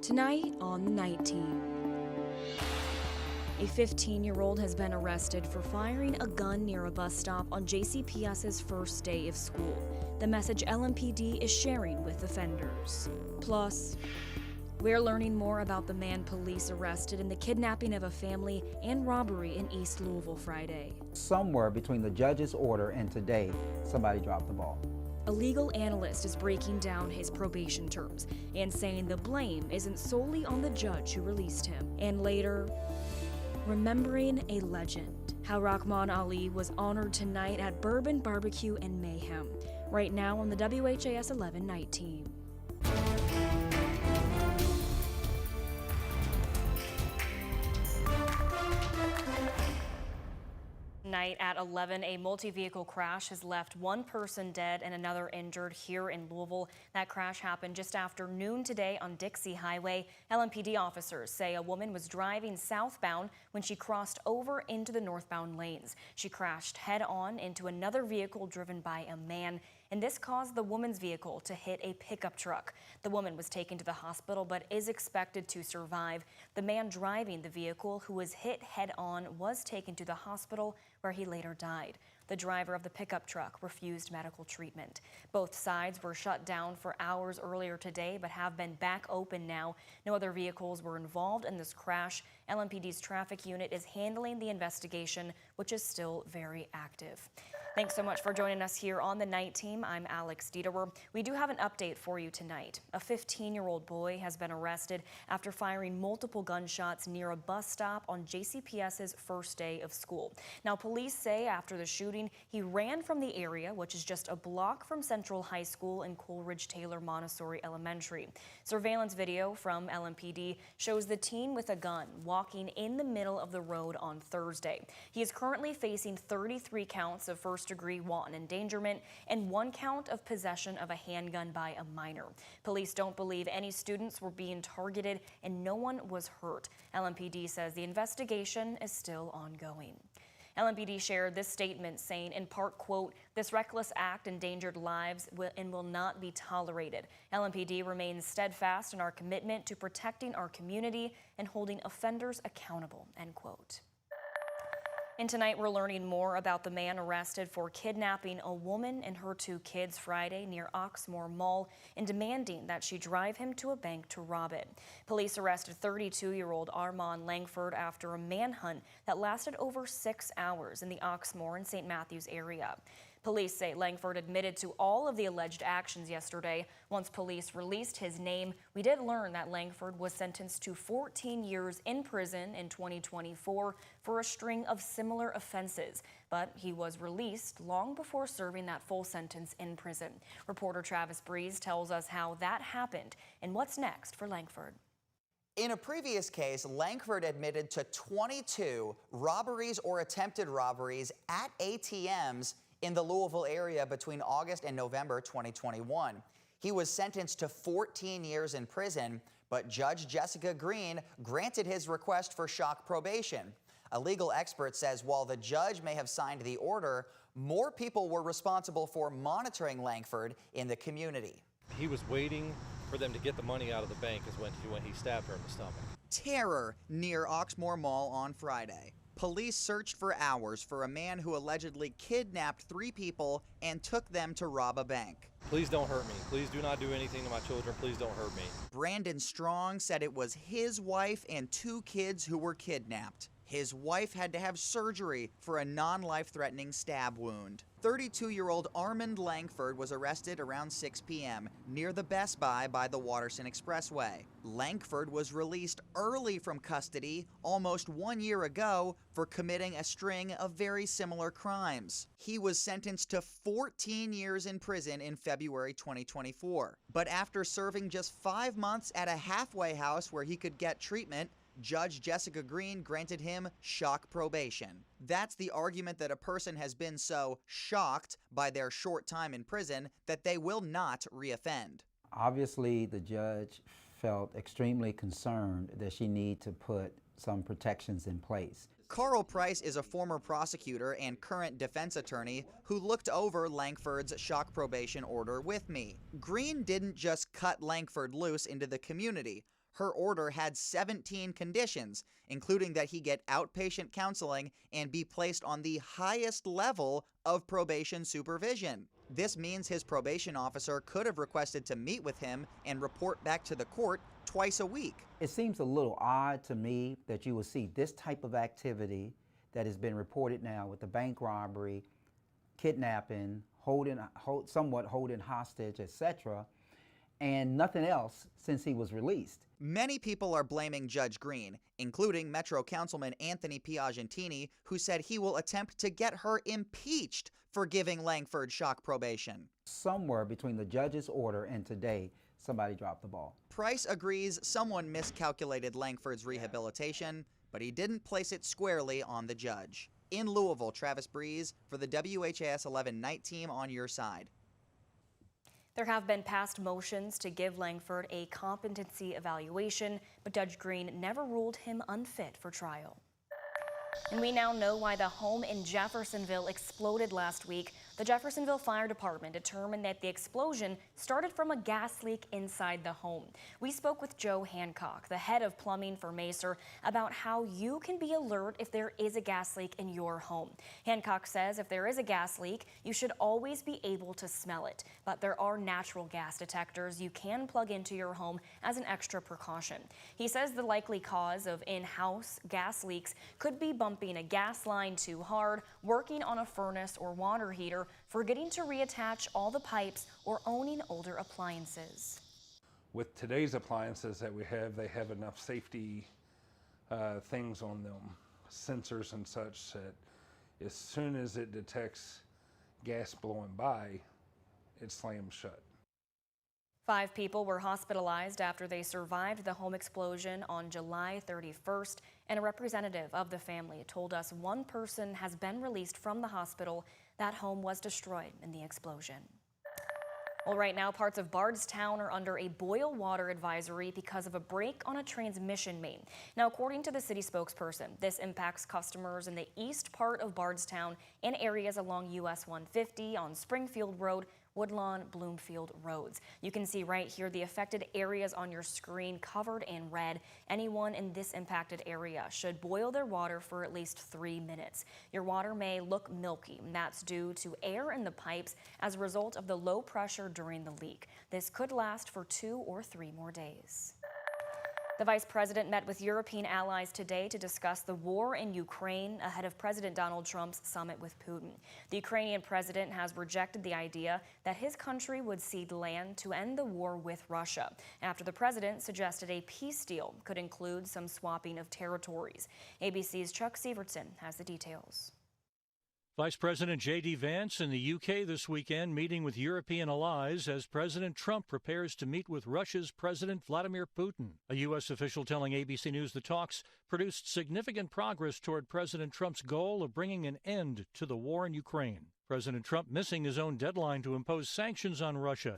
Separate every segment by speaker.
Speaker 1: Tonight on the Night Team. A 15-year-old has been arrested for firing a gun near a bus stop on JCPS's first day of school. The message LMPD is sharing with offenders. Plus, we're learning more about the man police arrested in the kidnapping of a family and robbery in East Louisville Friday.
Speaker 2: Somewhere between the judge's order and today, somebody dropped the ball.
Speaker 1: A legal analyst is breaking down his probation terms and saying the blame isn't solely on the judge who released him. And later, remembering a legend. How Rahman Ali was honored tonight at Bourbon Barbecue and Mayhem. Right now on the WHAS11 Night Team. Night at 11, a multi-vehicle crash has left one person dead and another injured here in Louisville. That crash happened just after noon today on Dixie Highway. LMPD officers say a woman was driving southbound when she crossed over into the northbound lanes. She crashed head-on into another vehicle driven by a man, and this caused the woman's vehicle to hit a pickup truck. The woman was taken to the hospital but is expected to survive. The man driving the vehicle, who was hit head-on, was taken to the hospital where he later died. The driver of the pickup truck refused medical treatment. Both sides were shut down for hours earlier today but have been back open now. No other vehicles were involved in this crash. LMPD's traffic unit is handling the investigation, which is still very active. Thanks so much for joining us here on the Night Team. I'm Alex Dieterer. We do have an update for you tonight. A 15-year-old boy has been arrested after firing multiple gunshots near a bus stop on JCPS's first day of school. Now, police say after the shooting, he ran from the area, which is just a block from Central High School and Coleridge Taylor Montessori Elementary. Surveillance video from LMPD shows the teen with a gun walking in the middle of the road on Thursday. He is currently facing 33 counts of first-degree wanton endangerment and 1 count of possession of a handgun by a minor. Police don't believe any students were being targeted and no one was hurt. LMPD says the investigation is still ongoing. LMPD shared this statement saying, in part, quote, "This reckless act endangered lives and will not be tolerated. LMPD remains steadfast in our commitment to protecting our community and holding offenders accountable," end quote. And tonight we're learning more about the man arrested for kidnapping a woman and her 2 kids Friday near Oxmoor Mall and demanding that she drive him to a bank to rob it. Police arrested 32-year-old Armand Langford after a manhunt that lasted over 6 hours in the Oxmoor and St. Matthews area. Police say Langford admitted to all of the alleged actions yesterday. Once police released his name, we did learn that Langford was sentenced to 14 years in prison in 2024 for a string of similar offenses, but he was released long before serving that full sentence in prison. Reporter Travis Breeze tells us how that happened and what's next for Langford.
Speaker 3: In a previous case, Langford admitted to 22 robberies or attempted robberies at ATMs in the Louisville area between August and November 2021. He was sentenced to 14 years in prison, but Judge Jessica Green granted his request for shock probation. A legal expert says while the judge may have signed the order, more people were responsible for monitoring Langford in the community.
Speaker 4: He was waiting for them to get the money out of the bank is when he stabbed her in the stomach.
Speaker 3: Terror near Oxmoor Mall on Friday. Police searched for hours for a man who allegedly kidnapped 3 people and took them to rob a bank.
Speaker 4: Please don't hurt me. Please do not do anything to my children. Please don't hurt me.
Speaker 3: Brandon Strong said it was his wife and 2 kids who were kidnapped. His wife had to have surgery for a non-life-threatening stab wound. 32-year-old Armand Langford was arrested around 6 p.m. near the Best Buy by the Watterson Expressway. Langford was released early from custody almost 1 year ago for committing a string of very similar crimes. He was sentenced to 14 years in prison in February 2024. But after serving just 5 months at a halfway house where he could get treatment, Judge Jessica Green granted him shock probation. That's the argument that a person has been so shocked by their short time in prison that they will not reoffend.
Speaker 2: Obviously, the judge felt extremely concerned that she needed to put some protections in place.
Speaker 3: Carl Price is a former prosecutor and current defense attorney who looked over Langford's shock probation order with me. Green didn't just cut Langford loose into the community. Her order had 17 conditions, including that he get outpatient counseling and be placed on the highest level of probation supervision. This means his probation officer could have requested to meet with him and report back to the court twice a week.
Speaker 2: It seems a little odd to me that you will see this type of activity that has been reported now with the bank robbery, kidnapping, somewhat holding hostage, etc., and nothing else since he was released.
Speaker 3: Many people are blaming Judge Green, including Metro Councilman Anthony Piagentini, who said he will attempt to get her impeached for giving Langford shock probation.
Speaker 2: Somewhere between the judge's order and today, somebody dropped the ball.
Speaker 3: Price agrees someone miscalculated Langford's rehabilitation, but he didn't place it squarely on the judge. In Louisville, Travis Breeze for the WHAS11 Night Team on your side.
Speaker 1: There have been passed motions to give Langford a competency evaluation, but Judge Green never ruled him unfit for trial. And we now know why the home in Jeffersonville exploded last week. The Jeffersonville Fire Department determined that the explosion started from a gas leak inside the home. We spoke with Joe Hancock, the head of plumbing for Macer, about how you can be alert if there is a gas leak in your home. Hancock says if there is a gas leak, you should always be able to smell it. But there are natural gas detectors you can plug into your home as an extra precaution. He says the likely cause of in-house gas leaks could be bumping a gas line too hard, working on a furnace or water heater, forgetting to reattach all the pipes, or owning older appliances.
Speaker 5: With today's appliances that we have, they have enough safety things on them, sensors and such, that as soon as it detects gas blowing by, it slams shut.
Speaker 1: 5 people were hospitalized after they survived the home explosion on July 31st, and a representative of the family told us one person has been released from the hospital. That home was destroyed in the explosion. Well, right now, parts of Bardstown are under a boil water advisory because of a break on a transmission main. Now, according to the city spokesperson, this impacts customers in the east part of Bardstown and areas along US 150 on Springfield Road, Woodlawn, Bloomfield roads. You can see right here the affected areas on your screen covered in red. Anyone in this impacted area should boil their water for at least 3 minutes. Your water may look milky, and that's due to air in the pipes as a result of the low pressure during the leak. This could last for 2 or 3 more days. The vice president met with European allies today to discuss the war in Ukraine ahead of President Donald Trump's summit with Putin. The Ukrainian president has rejected the idea that his country would cede land to end the war with Russia, after the president suggested a peace deal could include some swapping of territories. ABC's Chuck Sievertson has the details.
Speaker 6: Vice President J.D. Vance in the UK this weekend meeting with European allies as President Trump prepares to meet with Russia's President Vladimir Putin. A U.S. official telling ABC News the talks produced significant progress toward President Trump's goal of bringing an end to the war in Ukraine. President Trump missing his own deadline to impose sanctions on Russia,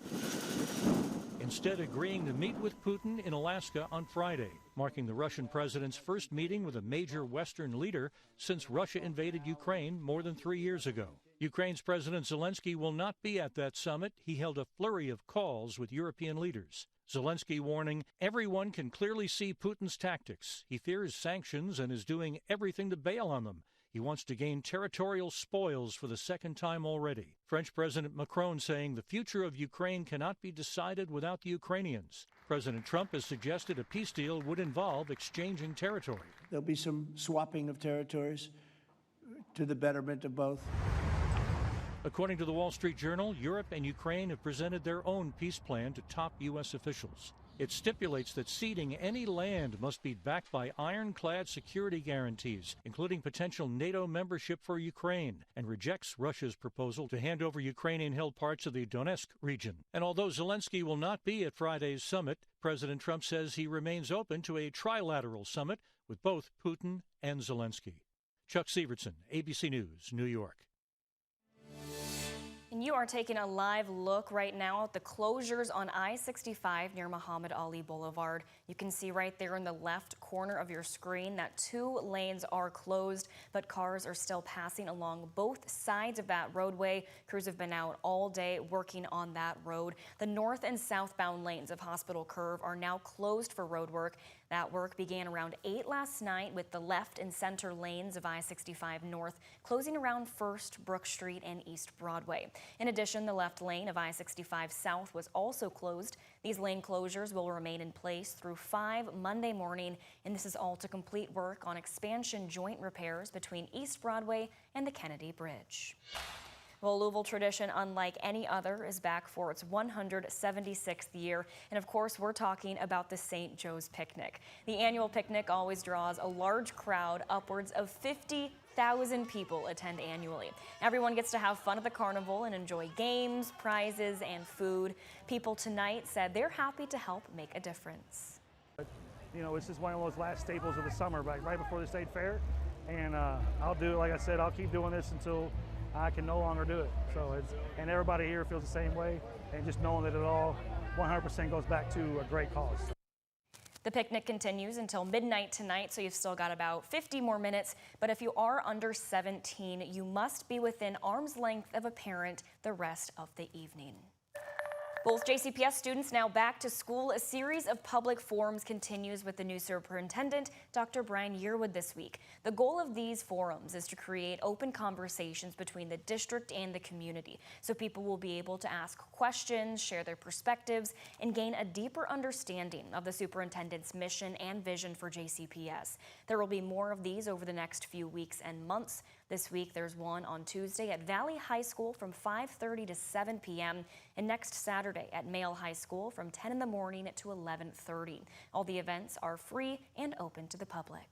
Speaker 6: instead agreeing to meet with Putin in Alaska on Friday, marking the Russian president's first meeting with a major Western leader since Russia invaded Ukraine more than 3 years ago. Ukraine's President Zelensky will not be at that summit. He held a flurry of calls with European leaders. Zelensky warning everyone can clearly see Putin's tactics. He fears sanctions and is doing everything to bail on them. He wants to gain territorial spoils for the second time already. French President Macron saying the future of Ukraine cannot be decided without the Ukrainians. President Trump has suggested a peace deal would involve exchanging territory.
Speaker 7: There'll be some swapping of territories to the betterment of both.
Speaker 6: According to the Wall Street Journal, Europe and Ukraine have presented their own peace plan to top U.S. officials. It stipulates that ceding any land must be backed by ironclad security guarantees, including potential NATO membership for Ukraine, and rejects Russia's proposal to hand over Ukrainian-held parts of the Donetsk region. And although Zelensky will not be at Friday's summit, President Trump says he remains open to a trilateral summit with both Putin and Zelensky. Chuck Sievertson, ABC News, New York.
Speaker 1: And you are taking a live look right now at the closures on I-65 near Muhammad Ali Boulevard. You can see right there in the left corner of your screen that 2 lanes are closed, but cars are still passing along both sides of that roadway. Crews have been out all day working on that road. The north and southbound lanes of Hospital Curve are now closed for road work. That work began around 8 last night with the left and center lanes of I-65 North closing around 1st, Brook Street, and East Broadway. In addition, the left lane of I-65 South was also closed. These lane closures will remain in place through 5 Monday morning, and this is all to complete work on expansion joint repairs between East Broadway and the Kennedy Bridge. Well, Louisville tradition, unlike any other, is back for its 176th year. And of course, we're talking about the St. Joe's Picnic. The annual picnic always draws a large crowd. Upwards of 50,000 people attend annually. Everyone gets to have fun at the carnival and enjoy games, prizes, and food. People tonight said they're happy to help make a difference.
Speaker 8: You know, it's just one of those last staples of the summer, right before the state fair. And I'll do it, like I said, I'll keep doing this until I can no longer do it. So and everybody here feels the same way, and just knowing that it all 100% goes back to a great cause.
Speaker 1: The picnic continues until midnight tonight, so you've still got about 50 more minutes. But if you are under 17, you must be within arm's length of a parent the rest of the evening. Both JCPS students now back to school. A series of public forums continues with the new superintendent, Dr. Brian Yearwood, this week. The goal of these forums is to create open conversations between the district and the community, so people will be able to ask questions, share their perspectives, and gain a deeper understanding of the superintendent's mission and vision for JCPS. There will be more of these over the next few weeks and months. This week, there's one on Tuesday at Valley High School from 5:30 to 7 p.m. and next Saturday at Male High School from 10 in the morning to 11:30. All the events are free and open to the public.